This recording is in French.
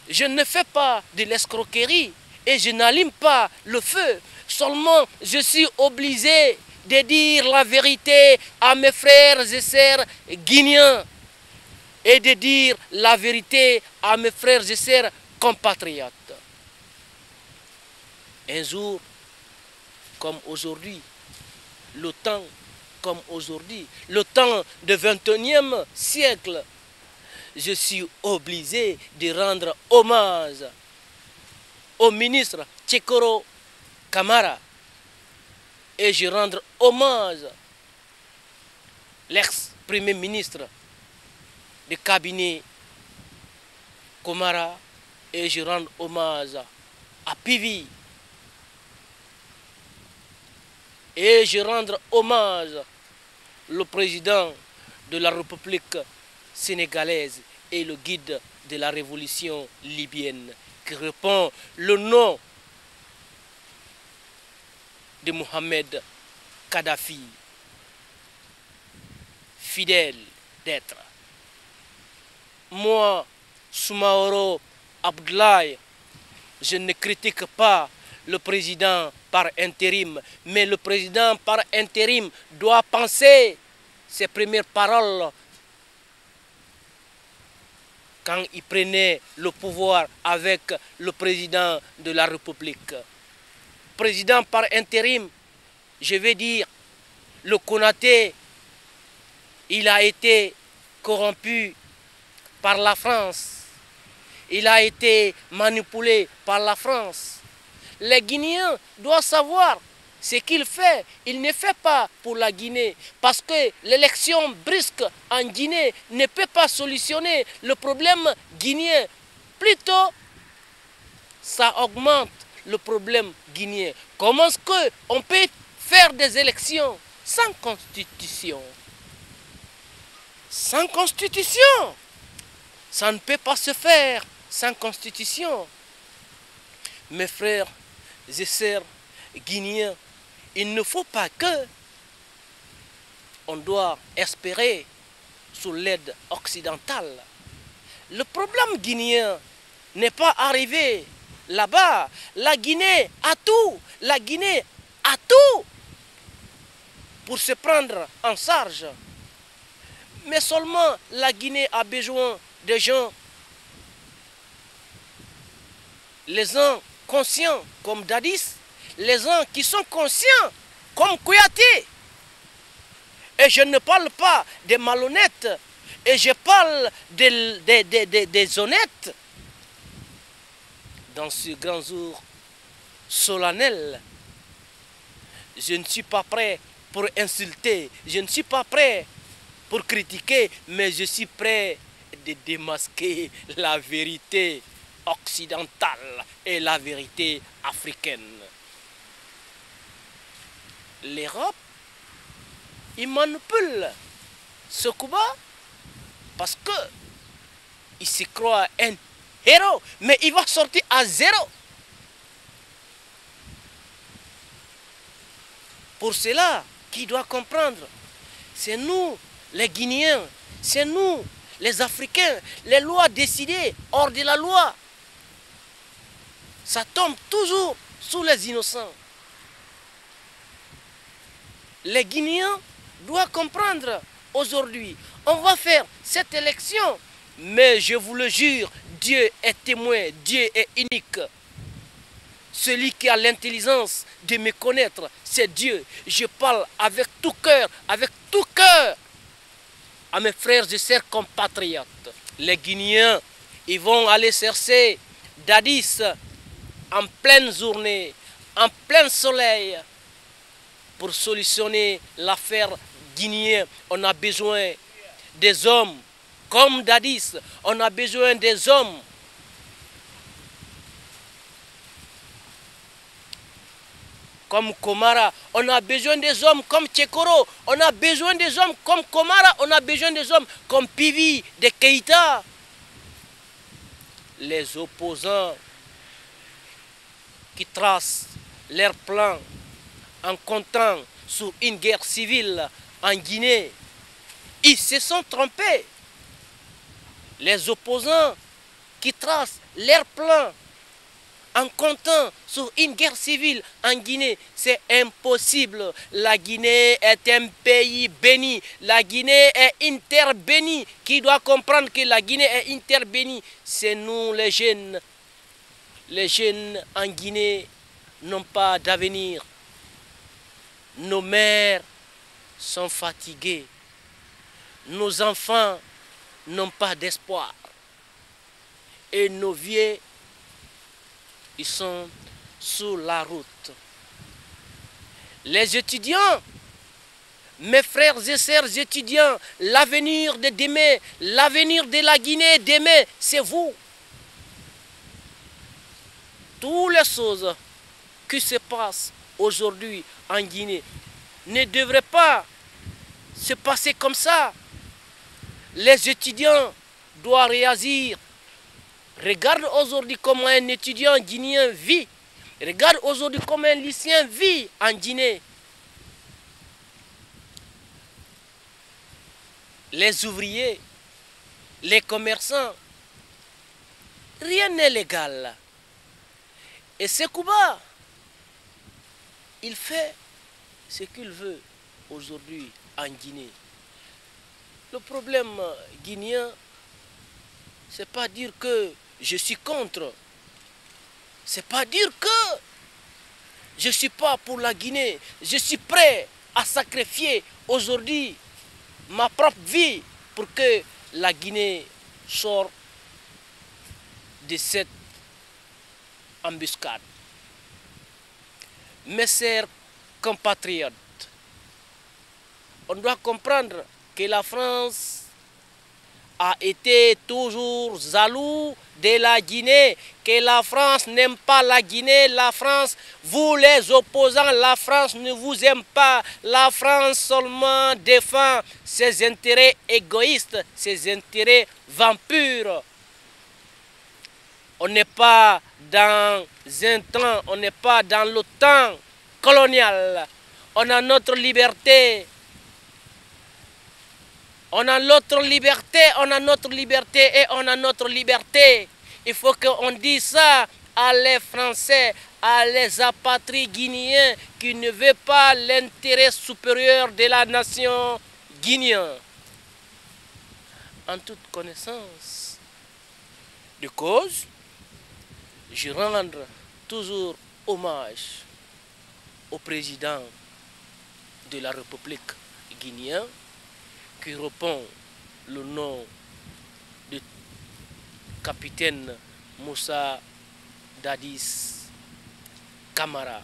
je ne fais pas de l'escroquerie et je n'allume pas le feu. Seulement, je suis obligé de dire la vérité à mes frères et sœurs guinéens et de dire la vérité à mes frères et sœurs compatriotes. Un jour comme aujourd'hui, le temps comme aujourd'hui, le temps du XXIe siècle, je suis obligé de rendre hommage au ministre Tchekoro Kamara et je rendre hommage l'ex-premier ministre du cabinet Komara et je rends hommage à Pivi et je rends hommage le président de la République sénégalaise et le guide de la révolution libyenne qui répond le nom de Mohamed Kadhafi, fidèle d'être. Moi, Soumaoro Abdoulaye, je ne critique pas le président par intérim, mais le président par intérim doit penser ses premières paroles quand il prenait le pouvoir avec le président de la République. Président par intérim, je vais dire, le Konaté, il a été corrompu par la France. Il a été manipulé par la France. Les Guinéens doivent savoir ce qu'il fait. Il ne fait pas pour la Guinée. Parce que l'élection brusque en Guinée ne peut pas solutionner le problème guinéen. Plutôt, ça augmente le problème guinéen. Comment est-ce qu'on peut faire des élections sans constitution? Sans constitution, ça ne peut pas se faire sans constitution. Mes frères et sœurs guinéens, il ne faut pas que on doit espérer sous l'aide occidentale. Le problème guinéen n'est pas arrivé là-bas. La Guinée a tout. La Guinée a tout pour se prendre en charge. Mais seulement la Guinée a besoin de gens, les gens conscients comme Dadis, les gens qui sont conscients comme Kouyaté. Et je ne parle pas des malhonnêtes, et je parle des honnêtes. Dans ce grand jour solennel, je ne suis pas prêt pour insulter, je ne suis pas prêt pour critiquer, mais je suis prêt de démasquer la vérité occidentale et la vérité africaine. L'Europe, il manipule ce Cuba parce que il se croit un héros, mais il va sortir à zéro. Pour cela, qui doit comprendre, c'est nous, les Guinéens, c'est nous, les Africains, les lois décidées hors de la loi. Ça tombe toujours sous les innocents. Les Guinéens doivent comprendre aujourd'hui, on va faire cette élection, mais je vous le jure, Dieu est témoin, Dieu est unique. Celui qui a l'intelligence de me connaître, c'est Dieu. Je parle avec tout cœur à mes frères et sœurs compatriotes. Les Guinéens, ils vont aller chercher Dadis en pleine journée, en plein soleil, pour solutionner l'affaire guinéenne. On a besoin des hommes comme Dadis, on a besoin des hommes comme Komara, on a besoin des hommes comme Tchekoro, on a besoin des hommes comme Komara, on a besoin des hommes comme Pivi, de Keïta. Les opposants qui tracent leur plan en comptant sur une guerre civile en Guinée, ils se sont trompés. Les opposants qui tracent leur plan en comptant sur une guerre civile en Guinée, c'est impossible. La Guinée est un pays béni. La Guinée est une terre bénie. Qui doit comprendre que la Guinée est une terre bénie? C'est nous les jeunes. Les jeunes en Guinée n'ont pas d'avenir. Nos mères sont fatiguées. Nos enfants n'ont pas d'espoir. Et nos vieux, ils sont sur la route. Les étudiants, mes frères et sœurs étudiants, l'avenir de demain, l'avenir de la Guinée demain, c'est vous. Toutes les choses qui se passent aujourd'hui en Guinée ne devraient pas se passer comme ça. Les étudiants doivent réagir. Regarde aujourd'hui comment un étudiant guinéen vit. Regarde aujourd'hui comment un lycéen vit en Guinée. Les ouvriers, les commerçants, rien n'est légal. Et Sekouba, il fait ce qu'il veut aujourd'hui en Guinée. Le problème guinéen, c'est pas dire que je suis contre. C'est pas dire que je ne suis pas pour la Guinée. Je suis prêt à sacrifier aujourd'hui ma propre vie pour que la Guinée sorte de cette embuscade. Mes chers compatriotes, on doit comprendre que la France a été toujours jaloux de la Guinée, que la France n'aime pas la Guinée, la France, vous les opposants, la France ne vous aime pas, la France seulement défend ses intérêts égoïstes, ses intérêts vampires. On n'est pas dans un temps, on n'est pas dans le temps colonial, on a notre liberté. On a notre liberté, on a notre liberté et on a notre liberté. Il faut qu'on dise ça à les Français, à les apatrides guinéens qui ne veulent pas l'intérêt supérieur de la nation guinéenne. En toute connaissance de cause, je rends toujours hommage au président de la République guinéenne qui répond le nom de capitaine Moussa Dadis Camara.